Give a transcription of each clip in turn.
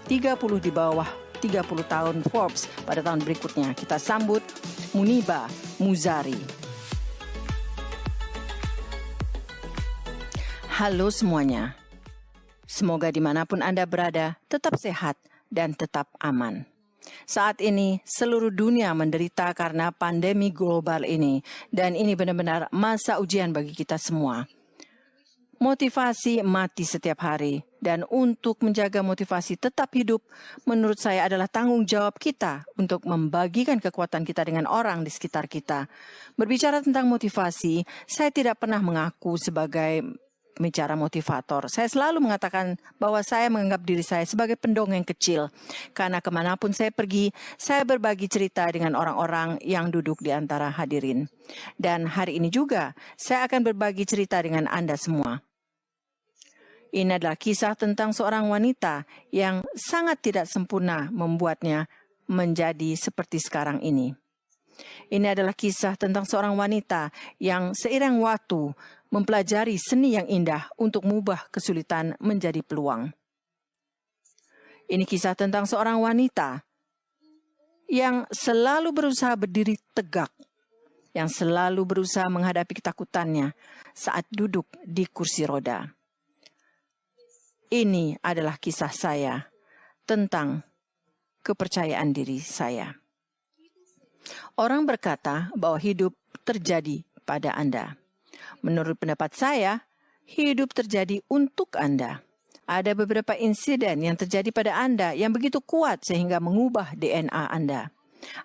30 di bawah 30 tahun Forbes pada tahun berikutnya. Kita sambut Muniba Muzari. Halo semuanya. Semoga dimanapun Anda berada, tetap sehat dan tetap aman. Saat ini, seluruh dunia menderita karena pandemi global ini, dan ini benar-benar masa ujian bagi kita semua. Motivasi mati setiap hari, dan untuk menjaga motivasi tetap hidup, menurut saya adalah tanggung jawab kita untuk membagikan kekuatan kita dengan orang di sekitar kita. Berbicara tentang motivasi, saya tidak pernah mengaku sebagai pembicara motivator. Saya selalu mengatakan bahwa saya menganggap diri saya sebagai pendongeng kecil. Karena kemanapun saya pergi, saya berbagi cerita dengan orang-orang yang duduk di antara hadirin. Dan hari ini juga, saya akan berbagi cerita dengan Anda semua. Ini adalah kisah tentang seorang wanita yang sangat tidak sempurna membuatnya menjadi seperti sekarang ini. Ini adalah kisah tentang seorang wanita yang seiring waktu mempelajari seni yang indah untuk mengubah kesulitan menjadi peluang. Ini kisah tentang seorang wanita yang selalu berusaha berdiri tegak, yang selalu berusaha menghadapi ketakutannya saat duduk di kursi roda. Ini adalah kisah saya tentang kepercayaan diri saya. Orang berkata bahwa hidup terjadi pada Anda. Menurut pendapat saya, hidup terjadi untuk Anda. Ada beberapa insiden yang terjadi pada Anda yang begitu kuat sehingga mengubah DNA Anda.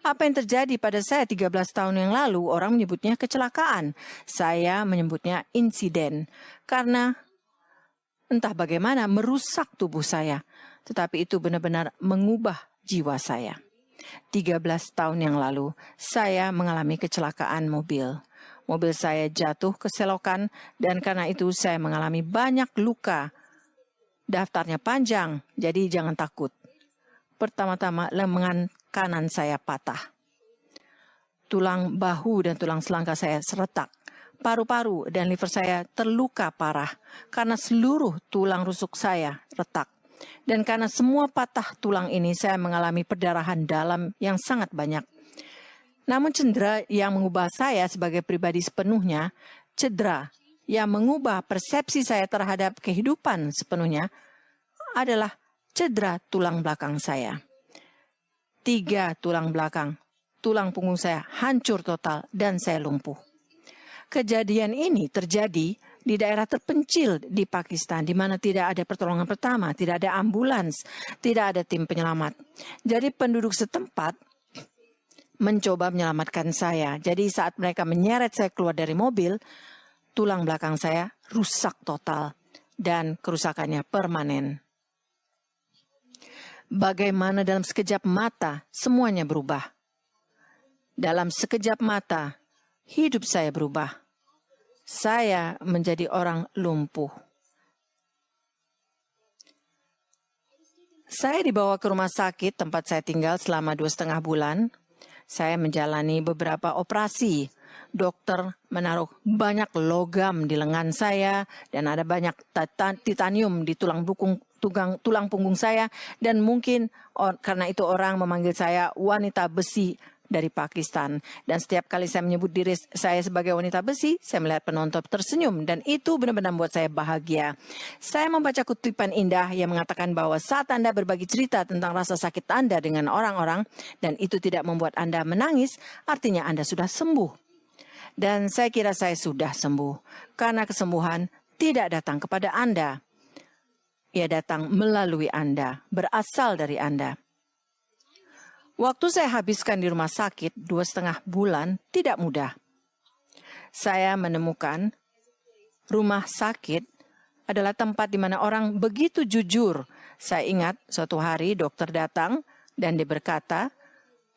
Apa yang terjadi pada saya 13 tahun yang lalu, orang menyebutnya kecelakaan. Saya menyebutnya insiden. Karena entah bagaimana merusak tubuh saya. Tetapi itu benar-benar mengubah jiwa saya. 13 tahun yang lalu, saya mengalami kecelakaan mobil. Mobil saya jatuh ke selokan dan karena itu saya mengalami banyak luka. Daftarnya panjang, jadi jangan takut. Pertama-tama lengan kanan saya patah. Tulang bahu dan tulang selangkah saya retak. Paru-paru dan liver saya terluka parah karena seluruh tulang rusuk saya retak. Dan karena semua patah tulang ini saya mengalami perdarahan dalam yang sangat banyak. Namun cedera yang mengubah saya sebagai pribadi sepenuhnya, cedera yang mengubah persepsi saya terhadap kehidupan sepenuhnya adalah cedera tulang belakang saya. 3 tulang belakang, tulang punggung saya hancur total dan saya lumpuh. Kejadian ini terjadi di daerah terpencil di Pakistan, di mana tidak ada pertolongan pertama, tidak ada ambulans, tidak ada tim penyelamat. Jadi penduduk setempat mencoba menyelamatkan saya. Jadi saat mereka menyeret saya keluar dari mobil, tulang belakang saya rusak total dan kerusakannya permanen. Bagaimana dalam sekejap mata semuanya berubah. Dalam sekejap mata hidup saya berubah. Saya menjadi orang lumpuh. Saya dibawa ke rumah sakit tempat saya tinggal selama 2,5 bulan. Saya menjalani beberapa operasi. Dokter menaruh banyak logam di lengan saya dan ada banyak titanium di tulang punggung saya. Dan mungkin karena itu orang memanggil saya wanita besi dari Pakistan. Dan setiap kali saya menyebut diri saya sebagai wanita besi, saya melihat penonton tersenyum. Dan itu benar-benar membuat saya bahagia. Saya membaca kutipan indah yang mengatakan bahwa saat Anda berbagi cerita tentang rasa sakit Anda dengan orang-orang, dan itu tidak membuat Anda menangis, artinya Anda sudah sembuh. Dan saya kira saya sudah sembuh. Karena kesembuhan tidak datang kepada Anda. Ia datang melalui Anda, berasal dari Anda. Waktu saya habiskan di rumah sakit 2,5 bulan tidak mudah. Saya menemukan rumah sakit adalah tempat di mana orang begitu jujur. Saya ingat suatu hari dokter datang dan dia berkata,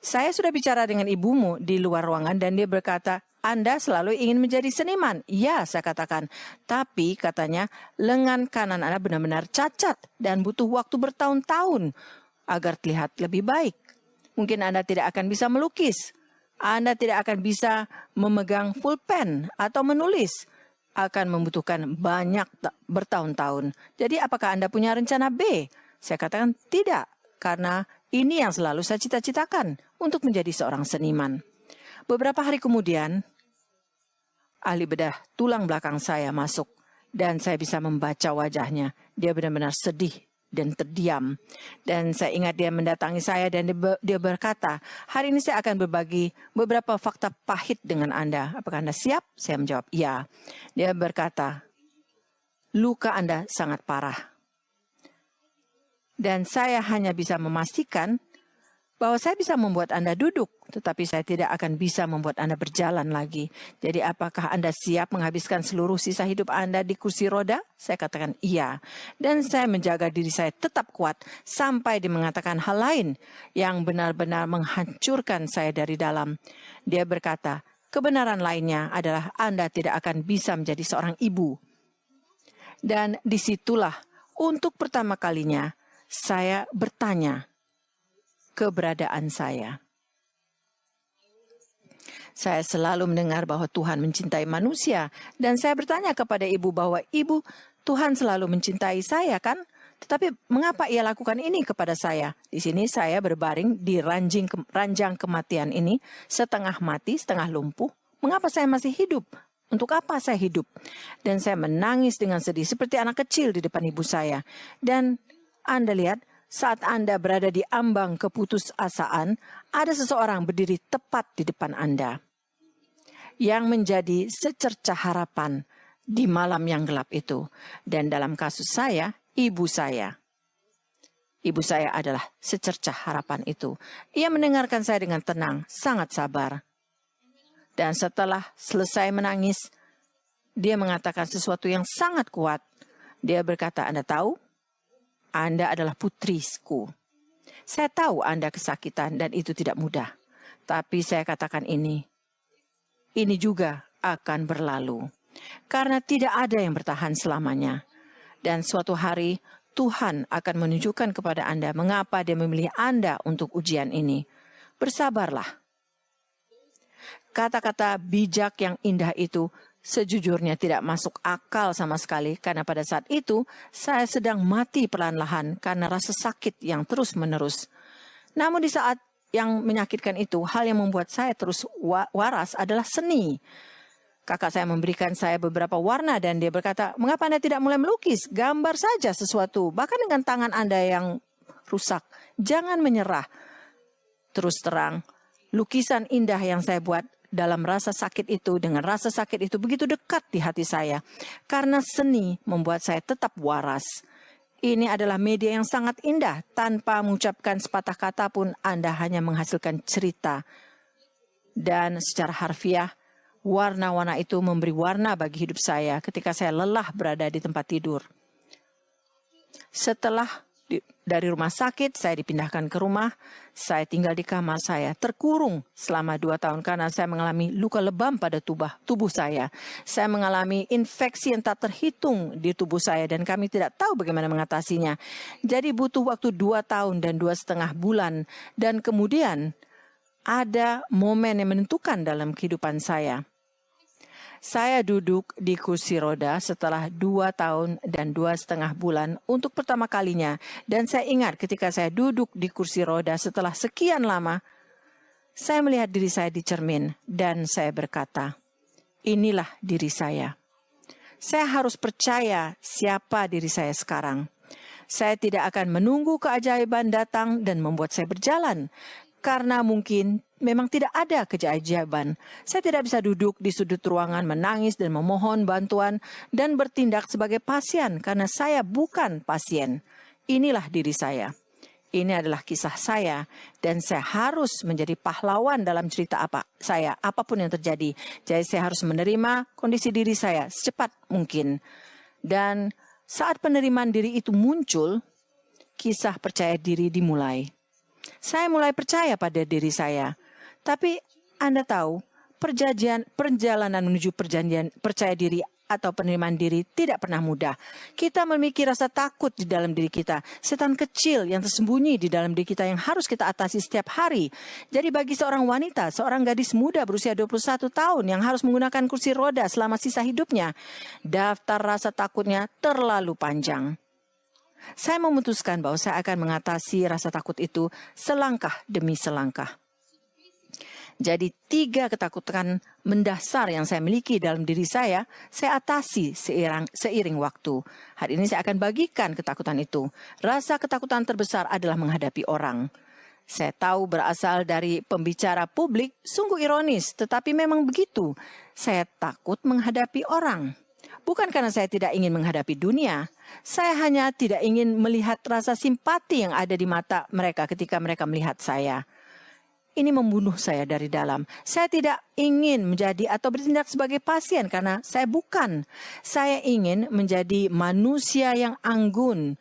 saya sudah bicara dengan ibumu di luar ruangan dan dia berkata, Anda selalu ingin menjadi seniman. Ya, saya katakan. Tapi katanya lengan kanan Anda benar-benar cacat dan butuh waktu bertahun-tahun agar terlihat lebih baik. Mungkin Anda tidak akan bisa melukis. Anda tidak akan bisa memegang pulpen atau menulis. Akan membutuhkan banyak bertahun-tahun. Jadi apakah Anda punya rencana B? Saya katakan, tidak, karena ini yang selalu saya cita-citakan untuk menjadi seorang seniman. Beberapa hari kemudian, ahli bedah tulang belakang saya masuk dan saya bisa membaca wajahnya. Dia benar-benar sedih dan terdiam. Dan saya ingat dia mendatangi saya dan dia berkata, hari ini saya akan berbagi beberapa fakta pahit dengan Anda. Apakah Anda siap? Saya menjawab, iya. Dia berkata, luka Anda sangat parah. Dan saya hanya bisa memastikan bahwa saya bisa membuat Anda duduk, tetapi saya tidak akan bisa membuat Anda berjalan lagi. Jadi apakah Anda siap menghabiskan seluruh sisa hidup Anda di kursi roda? Saya katakan iya. Dan saya menjaga diri saya tetap kuat sampai dia mengatakan hal lain yang benar-benar menghancurkan saya dari dalam. Dia berkata, kebenaran lainnya adalah Anda tidak akan bisa menjadi seorang ibu. Dan disitulah untuk pertama kalinya saya bertanya keberadaan saya. Saya selalu mendengar bahwa Tuhan mencintai manusia, dan saya bertanya kepada ibu bahwa ibu, Tuhan selalu mencintai saya kan? Tetapi mengapa ia lakukan ini kepada saya? Di sini saya berbaring di ranjang kematian ini, setengah mati, setengah lumpuh. Mengapa saya masih hidup? Untuk apa saya hidup? Dan saya menangis dengan sedih seperti anak kecil di depan ibu saya. Dan Anda lihat, saat Anda berada di ambang keputusasaan, ada seseorang berdiri tepat di depan Anda yang menjadi secercah harapan di malam yang gelap itu. Dan dalam kasus saya, ibu saya. Ibu saya adalah secercah harapan itu. Ia mendengarkan saya dengan tenang, sangat sabar. Dan setelah selesai menangis, dia mengatakan sesuatu yang sangat kuat. Dia berkata, Anda tahu? Anda adalah putriku. Saya tahu Anda kesakitan dan itu tidak mudah. Tapi saya katakan ini juga akan berlalu. Karena tidak ada yang bertahan selamanya. Dan suatu hari Tuhan akan menunjukkan kepada Anda mengapa dia memilih Anda untuk ujian ini. Bersabarlah. Kata-kata bijak yang indah itu sejujurnya tidak masuk akal sama sekali, karena pada saat itu saya sedang mati perlahan-lahan karena rasa sakit yang terus-menerus. Namun di saat yang menyakitkan itu, hal yang membuat saya terus waras adalah seni. Kakak saya memberikan saya beberapa warna dan dia berkata, mengapa Anda tidak mulai melukis? Gambar saja sesuatu, bahkan dengan tangan Anda yang rusak. Jangan menyerah. Terus terang, lukisan indah yang saya buat dalam rasa sakit itu, dengan rasa sakit itu begitu dekat di hati saya. Karena seni membuat saya tetap waras. Ini adalah media yang sangat indah. Tanpa mengucapkan sepatah kata pun Anda hanya menghasilkan cerita. Dan secara harfiah, warna-warna itu memberi warna bagi hidup saya ketika saya lelah berada di tempat tidur. Setelah dari rumah sakit, saya dipindahkan ke rumah. Saya tinggal di kamar saya, terkurung selama 2 tahun karena saya mengalami luka lebam pada tubuh saya. Saya mengalami infeksi yang tak terhitung di tubuh saya dan kami tidak tahu bagaimana mengatasinya. Jadi butuh waktu 2 tahun dan 2,5 bulan. Dan kemudian ada momen yang menentukan dalam kehidupan saya. Saya duduk di kursi roda setelah 2 tahun dan 2,5 bulan untuk pertama kalinya. Dan saya ingat ketika saya duduk di kursi roda setelah sekian lama, saya melihat diri saya di cermin dan saya berkata, inilah diri saya. Saya harus percaya siapa diri saya sekarang. Saya tidak akan menunggu keajaiban datang dan membuat saya berjalan. Karena mungkin memang tidak ada keajaiban. Saya tidak bisa duduk di sudut ruangan menangis dan memohon bantuan dan bertindak sebagai pasien karena saya bukan pasien. Inilah diri saya. Ini adalah kisah saya dan saya harus menjadi pahlawan dalam cerita saya apapun yang terjadi. Jadi saya harus menerima kondisi diri saya secepat mungkin. Dan saat penerimaan diri itu muncul, kisah percaya diri dimulai. Saya mulai percaya pada diri saya. Tapi Anda tahu, perjalanan menuju percaya diri atau penerimaan diri tidak pernah mudah. Kita memiliki rasa takut di dalam diri kita. Setan kecil yang tersembunyi di dalam diri kita yang harus kita atasi setiap hari. Jadi bagi seorang wanita, seorang gadis muda berusia 21 tahun yang harus menggunakan kursi roda selama sisa hidupnya, daftar rasa takutnya terlalu panjang. Saya memutuskan bahwa saya akan mengatasi rasa takut itu selangkah demi selangkah. Jadi 3 ketakutan mendasar yang saya miliki dalam diri saya atasi seiring waktu. Hari ini saya akan bagikan ketakutan itu. Rasa ketakutan terbesar adalah menghadapi orang. Saya tahu berasal dari pembicara publik, sungguh ironis, tetapi memang begitu. Saya takut menghadapi orang. Bukan karena saya tidak ingin menghadapi dunia. Saya hanya tidak ingin melihat rasa simpati yang ada di mata mereka ketika mereka melihat saya. Ini membunuh saya dari dalam. Saya tidak ingin menjadi atau bertindak sebagai pasien karena saya bukan. Saya ingin menjadi manusia yang anggun,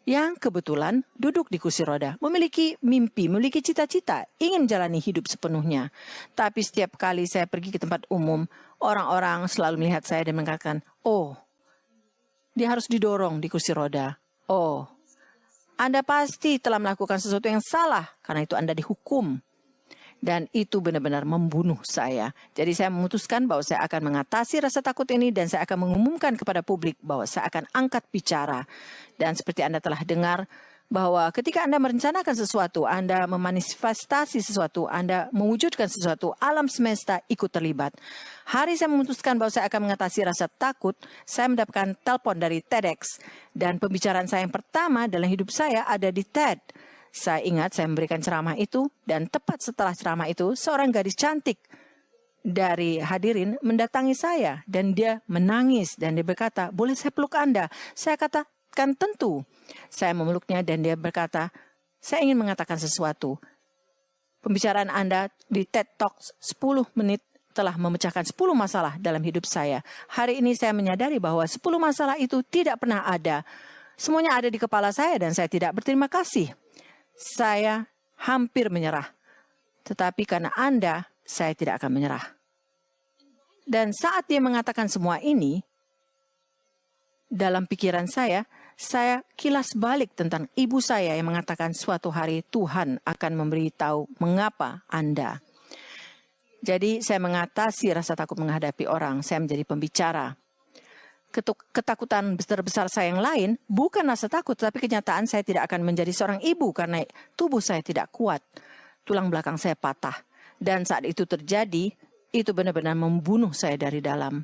yang kebetulan duduk di kursi roda, memiliki mimpi, memiliki cita-cita, ingin menjalani hidup sepenuhnya. Tapi setiap kali saya pergi ke tempat umum, orang-orang selalu melihat saya dan mengatakan, "Oh, dia harus didorong di kursi roda. Oh, Anda pasti telah melakukan sesuatu yang salah, karena itu Anda dihukum." Dan itu benar-benar membunuh saya. Jadi saya memutuskan bahwa saya akan mengatasi rasa takut ini dan saya akan mengumumkan kepada publik bahwa saya akan angkat bicara. Dan seperti Anda telah dengar bahwa ketika Anda merencanakan sesuatu, Anda memanifestasi sesuatu, Anda mewujudkan sesuatu, alam semesta ikut terlibat. Hari saya memutuskan bahwa saya akan mengatasi rasa takut, saya mendapatkan telepon dari TEDx. Dan pembicaraan saya yang pertama dalam hidup saya ada di TED. Saya ingat saya memberikan ceramah itu dan tepat setelah ceramah itu seorang gadis cantik dari hadirin mendatangi saya dan dia menangis dan dia berkata, "Boleh saya peluk Anda?" Saya katakan tentu. Saya memeluknya dan dia berkata, "Saya ingin mengatakan sesuatu. Pembicaraan Anda di TED Talks 10 menit telah memecahkan 10 masalah dalam hidup saya. Hari ini saya menyadari bahwa 10 masalah itu tidak pernah ada. Semuanya ada di kepala saya dan saya tidak berterima kasih. Saya hampir menyerah. Tetapi karena Anda, saya tidak akan menyerah." Dan saat dia mengatakan semua ini, dalam pikiran saya kilas balik tentang ibu saya yang mengatakan suatu hari Tuhan akan memberitahu mengapa Anda. Jadi saya mengatasi rasa takut menghadapi orang, saya menjadi pembicara. Ketakutan terbesar saya yang lain bukan rasa takut, tapi kenyataan saya tidak akan menjadi seorang ibu karena tubuh saya tidak kuat. Tulang belakang saya patah. Dan saat itu terjadi, itu benar-benar membunuh saya dari dalam.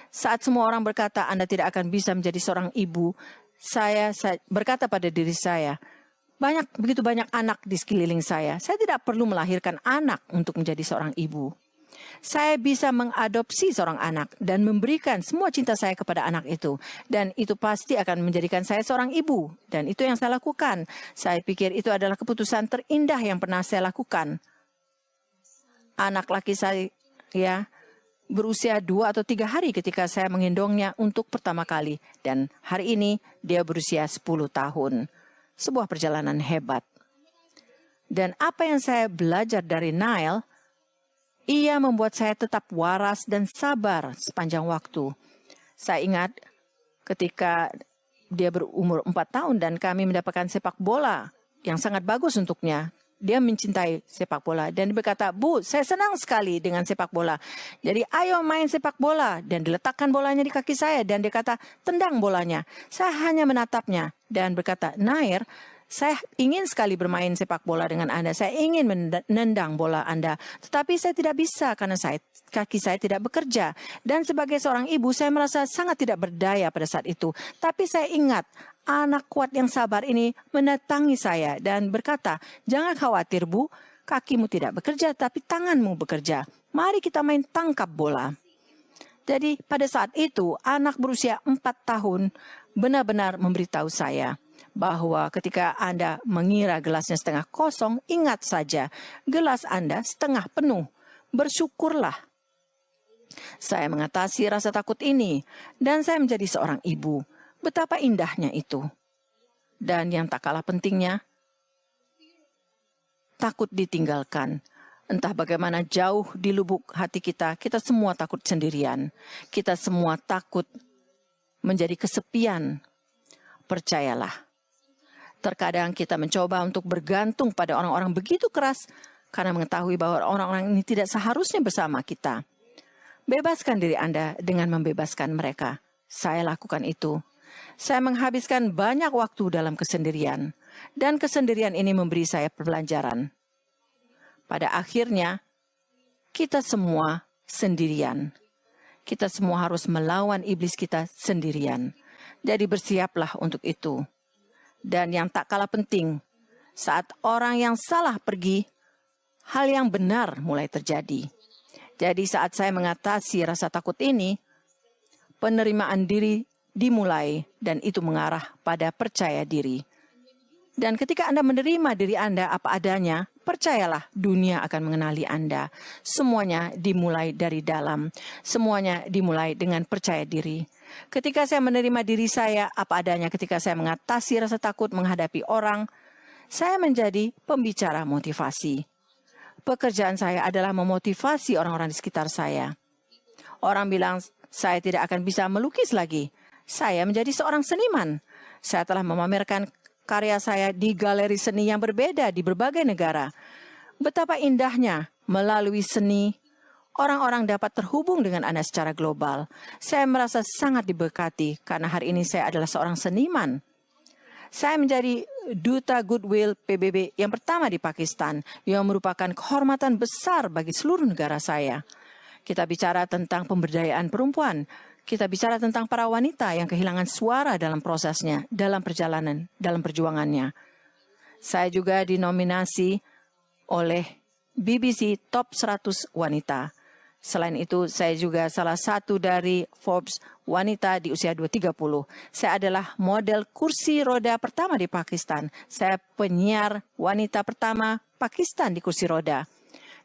Saat semua orang berkata, "Anda tidak akan bisa menjadi seorang ibu," saya berkata pada diri saya, begitu banyak anak di sekeliling saya tidak perlu melahirkan anak untuk menjadi seorang ibu. Saya bisa mengadopsi seorang anak dan memberikan semua cinta saya kepada anak itu. Dan itu pasti akan menjadikan saya seorang ibu. Dan itu yang saya lakukan. Saya pikir itu adalah keputusan terindah yang pernah saya lakukan. Anak laki saya berusia 2 atau 3 hari ketika saya menggendongnya untuk pertama kali. Dan hari ini dia berusia 10 tahun. Sebuah perjalanan hebat. Dan apa yang saya belajar dari Nile, ia membuat saya tetap waras dan sabar sepanjang waktu. Saya ingat ketika dia berumur 4 tahun dan kami mendapatkan sepak bola yang sangat bagus untuknya. Dia mencintai sepak bola dan dia berkata, "Bu, saya senang sekali dengan sepak bola. Jadi ayo main sepak bola." Dan diletakkan bolanya di kaki saya dan dia kata, "Tendang bolanya." Saya hanya menatapnya dan berkata, "Nair, saya ingin sekali bermain sepak bola dengan Anda. Saya ingin menendang bola Anda. Tetapi saya tidak bisa karena kaki saya tidak bekerja." Dan sebagai seorang ibu, saya merasa sangat tidak berdaya pada saat itu. Tapi saya ingat, anak kuat yang sabar ini mendatangi saya dan berkata, "Jangan khawatir, Bu. Kakimu tidak bekerja, tapi tanganmu bekerja. Mari kita main tangkap bola." Jadi pada saat itu, anak berusia 4 tahun benar-benar memberitahu saya bahwa ketika Anda mengira gelasnya setengah kosong, ingat saja, gelas Anda setengah penuh. Bersyukurlah. Saya mengatasi rasa takut ini, dan saya menjadi seorang ibu. Betapa indahnya itu. Dan yang tak kalah pentingnya, takut ditinggalkan. Entah bagaimana jauh di lubuk hati kita semua takut sendirian. Kita semua takut menjadi kesepian. Percayalah. Terkadang kita mencoba untuk bergantung pada orang-orang begitu keras karena mengetahui bahwa orang-orang ini tidak seharusnya bersama kita. Bebaskan diri Anda dengan membebaskan mereka. Saya lakukan itu. Saya menghabiskan banyak waktu dalam kesendirian, dan kesendirian ini memberi saya pelajaran. Pada akhirnya, kita semua sendirian. Kita semua harus melawan iblis kita sendirian. Jadi bersiaplah untuk itu. Dan yang tak kalah penting, saat orang yang salah pergi, hal yang benar mulai terjadi. Jadi saat saya mengatasi rasa takut ini, penerimaan diri dimulai dan itu mengarah pada percaya diri. Dan ketika Anda menerima diri Anda apa adanya, percayalah dunia akan mengenali Anda. Semuanya dimulai dari dalam. Semuanya dimulai dengan percaya diri. Ketika saya menerima diri saya apa adanya, ketika saya mengatasi rasa takut menghadapi orang, saya menjadi pembicara motivasi. Pekerjaan saya adalah memotivasi orang-orang di sekitar saya. Orang bilang, saya tidak akan bisa melukis lagi. Saya menjadi seorang seniman. Saya telah memamerkan karya saya di galeri seni yang berbeda di berbagai negara. Betapa indahnya melalui seni, orang-orang dapat terhubung dengan Anda secara global. Saya merasa sangat diberkati karena hari ini saya adalah seorang seniman. Saya menjadi duta Goodwill PBB yang pertama di Pakistan, yang merupakan kehormatan besar bagi seluruh negara saya. Kita bicara tentang pemberdayaan perempuan. Kita bicara tentang para wanita yang kehilangan suara dalam prosesnya, dalam perjalanan, dalam perjuangannya. Saya juga dinominasi oleh BBC Top 100 Wanita. Selain itu, saya juga salah satu dari Forbes wanita di usia 230. Saya adalah model kursi roda pertama di Pakistan. Saya penyiar wanita pertama Pakistan di kursi roda.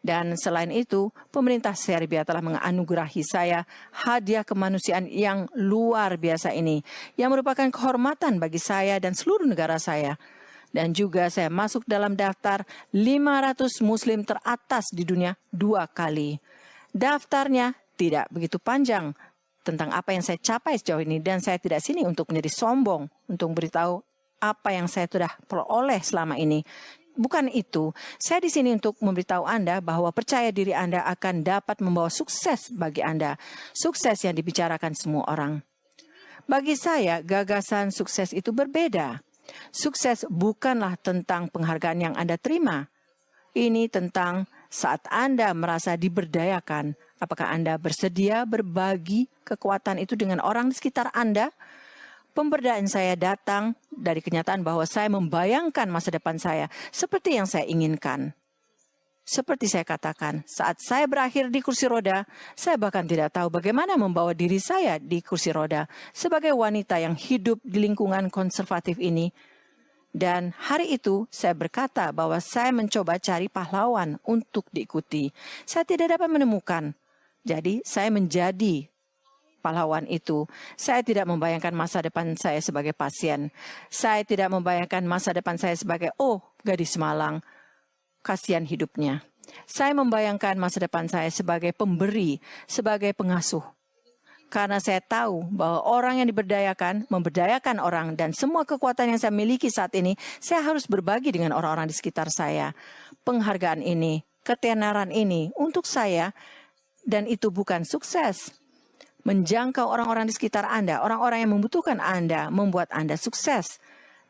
Dan selain itu, pemerintah Serbia telah menganugerahi saya hadiah kemanusiaan yang luar biasa ini, yang merupakan kehormatan bagi saya dan seluruh negara saya. Dan juga saya masuk dalam daftar 500 muslim teratas di dunia 2 kali. Daftarnya tidak begitu panjang tentang apa yang saya capai sejauh ini, dan saya tidak sini untuk menjadi sombong, untuk beritahu apa yang saya sudah peroleh selama ini. Bukan itu, saya di sini untuk memberitahu Anda bahwa percaya diri Anda akan dapat membawa sukses bagi Anda. Sukses yang dibicarakan semua orang. Bagi saya, gagasan sukses itu berbeda. Sukses bukanlah tentang penghargaan yang Anda terima. Ini tentang saat Anda merasa diberdayakan. Apakah Anda bersedia berbagi kekuatan itu dengan orang di sekitar Anda? Pemberdayaan saya datang dari kenyataan bahwa saya membayangkan masa depan saya seperti yang saya inginkan. Seperti saya katakan, saat saya berakhir di kursi roda, saya bahkan tidak tahu bagaimana membawa diri saya di kursi roda sebagai wanita yang hidup di lingkungan konservatif ini. Dan hari itu saya berkata bahwa saya mencoba cari pahlawan untuk diikuti. Saya tidak dapat menemukan. Jadi saya menjadi pahlawan itu. Saya tidak membayangkan masa depan saya sebagai pasien. Saya tidak membayangkan masa depan saya sebagai, gadis malang. Kasihan hidupnya. Saya membayangkan masa depan saya sebagai pemberi, sebagai pengasuh. Karena saya tahu bahwa orang yang diberdayakan, memberdayakan orang, dan semua kekuatan yang saya miliki saat ini, saya harus berbagi dengan orang-orang di sekitar saya. Penghargaan ini, ketenaran ini untuk saya, dan itu bukan sukses. Menjangkau orang-orang di sekitar Anda, orang-orang yang membutuhkan Anda, membuat Anda sukses.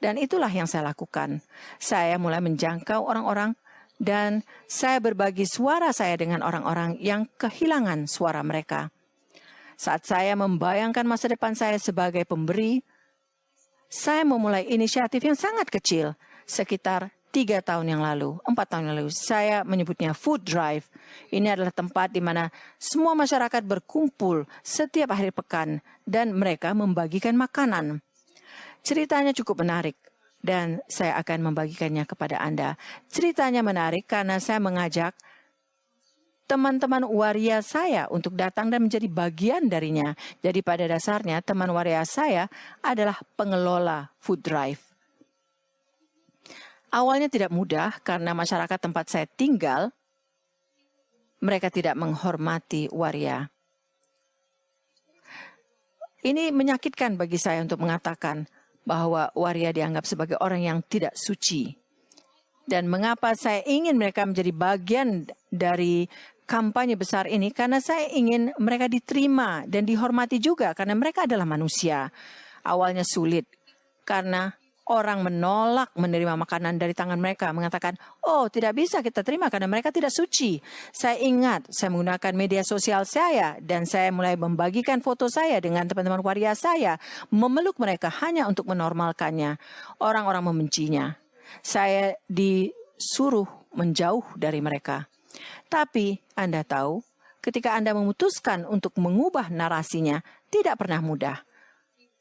Dan itulah yang saya lakukan. Saya mulai menjangkau orang-orang, dan saya berbagi suara saya dengan orang-orang yang kehilangan suara mereka. Saat saya membayangkan masa depan saya sebagai pemberi, saya memulai inisiatif yang sangat kecil, sekitar 3 tahun yang lalu, 4 tahun yang lalu. Saya menyebutnya food drive. Ini adalah tempat di mana semua masyarakat berkumpul setiap akhir pekan dan mereka membagikan makanan. Ceritanya cukup menarik dan saya akan membagikannya kepada Anda. Ceritanya menarik karena saya mengajak teman-teman waria saya untuk datang dan menjadi bagian darinya. Jadi pada dasarnya teman waria saya adalah pengelola food drive. Awalnya tidak mudah karena masyarakat tempat saya tinggal, mereka tidak menghormati waria. Ini menyakitkan bagi saya untuk mengatakan bahwa waria dianggap sebagai orang yang tidak suci. Dan mengapa saya ingin mereka menjadi bagian dari kampanye besar ini? Karena saya ingin mereka diterima dan dihormati juga karena mereka adalah manusia. Awalnya sulit karena orang menolak menerima makanan dari tangan mereka, mengatakan, oh tidak bisa kita terima karena mereka tidak suci. Saya ingat, saya menggunakan media sosial saya dan saya mulai membagikan foto saya dengan teman-teman waria saya, memeluk mereka hanya untuk menormalkannya. Orang-orang membencinya. Saya disuruh menjauh dari mereka. Tapi Anda tahu, ketika Anda memutuskan untuk mengubah narasinya, tidak pernah mudah.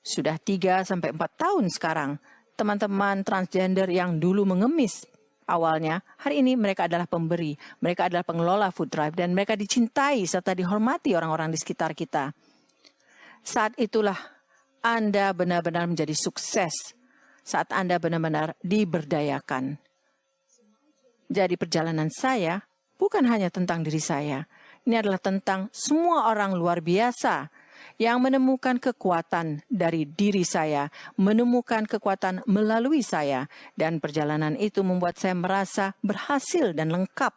Sudah 3-4 tahun sekarang, teman-teman transgender yang dulu mengemis awalnya, hari ini mereka adalah pemberi, mereka adalah pengelola food drive, dan mereka dicintai serta dihormati orang-orang di sekitar kita. Saat itulah Anda benar-benar menjadi sukses, saat Anda benar-benar diberdayakan. Jadi perjalanan saya bukan hanya tentang diri saya, ini adalah tentang semua orang luar biasa yang menemukan kekuatan dari diri saya, menemukan kekuatan melalui saya, dan perjalanan itu membuat saya merasa berhasil dan lengkap.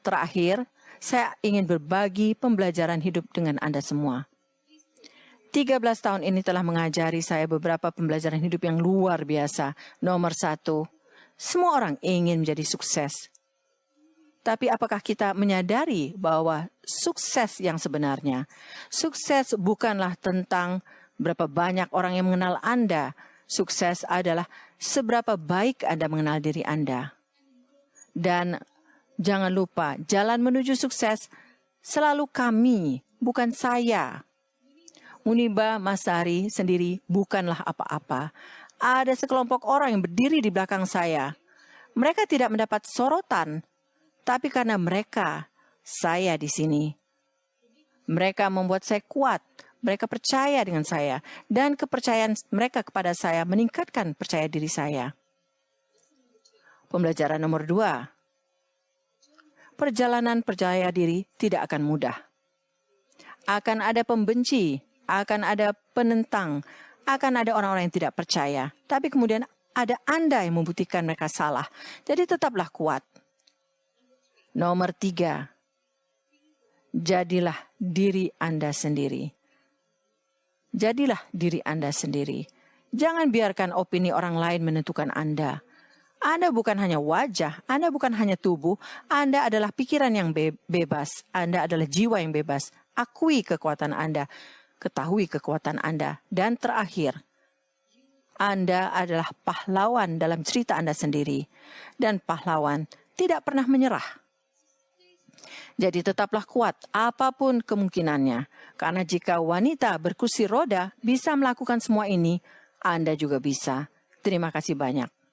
Terakhir, saya ingin berbagi pembelajaran hidup dengan Anda semua. 13 tahun ini telah mengajari saya beberapa pembelajaran hidup yang luar biasa. Nomor 1, semua orang ingin menjadi sukses. Tapi apakah kita menyadari bahwa sukses yang sebenarnya, sukses bukanlah tentang berapa banyak orang yang mengenal Anda. Sukses adalah seberapa baik Anda mengenal diri Anda. Dan jangan lupa, jalan menuju sukses selalu kami, bukan saya. Muniba Masari sendiri bukanlah apa-apa. Ada sekelompok orang yang berdiri di belakang saya. Mereka tidak mendapat sorotan, tapi karena mereka, saya di sini. Mereka membuat saya kuat, mereka percaya dengan saya, dan kepercayaan mereka kepada saya meningkatkan percaya diri saya. Pembelajaran nomor 2. Perjalanan percaya diri tidak akan mudah. Akan ada pembenci, akan ada penentang, akan ada orang-orang yang tidak percaya. Tapi kemudian ada Anda yang membuktikan mereka salah. Jadi tetaplah kuat. Nomor 3, jadilah diri Anda sendiri. Jadilah diri Anda sendiri. Jangan biarkan opini orang lain menentukan Anda. Anda bukan hanya wajah, Anda bukan hanya tubuh, Anda adalah pikiran yang bebas, Anda adalah jiwa yang bebas. Akui kekuatan Anda, ketahui kekuatan Anda. Dan terakhir, Anda adalah pahlawan dalam cerita Anda sendiri. Dan pahlawan tidak pernah menyerah. Jadi tetaplah kuat apapun kemungkinannya. Karena jika wanita berkursi roda bisa melakukan semua ini, Anda juga bisa. Terima kasih banyak.